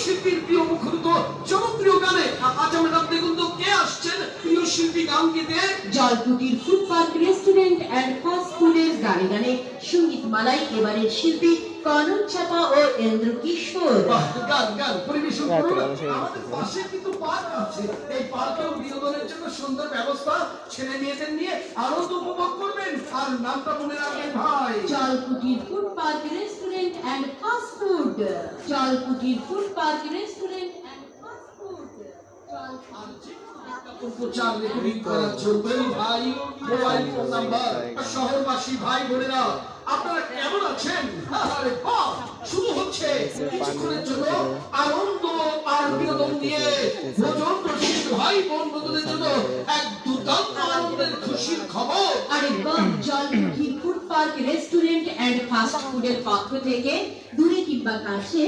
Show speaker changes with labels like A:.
A: শিল্পীর প্রিয় মুখরিত জনপ্রিয় গানে। আচ্ছা ম্যাডাম দেখুন তো কে আসছেন প্রিয় শিল্পী গান গেতে।
B: Jolkutir food park restaurant and fast ফুডের গানে গানে সঙ্গীত মালাই এবারের শিল্পী কনক চাপা ও ইন্দ্র কিশোর।
A: গান গান পরিবেশন করুন। আমাদের পাশে কিন্তু পার্ক আছে, এই পার্কেও বিনোদনের জন্য সুন্দর ব্যবস্থা, ছেলে মেয়েদের নিয়ে আনন্দ উপভোগ করবেন। আর নামটা মনে রাখবেন ভাই,
B: Jolkutir food park restaurant and fast food. Jolkutir food park restaurant and fast food.
A: প্রচার রেকর্ডিং করার জন্যই ভাই মোবাইল ফোন নাম্বার। শহরবাসী ভাই বোনেরা আপনারা কেমন আছেন? আরে বাহ, শুরু হচ্ছে কিছুক্ষণের জন্য আনন্দ আর বিনোদন দিয়ে ভোজন রসিক ভাই বন্ধুদের জন্য এক দুর্দান্ত আনন্দের খুশির খবর।
B: আরে বাহ, Jolkutir food park restaurant and fast ফুডের পক্ষ থেকে দূরে কিংবা কাছে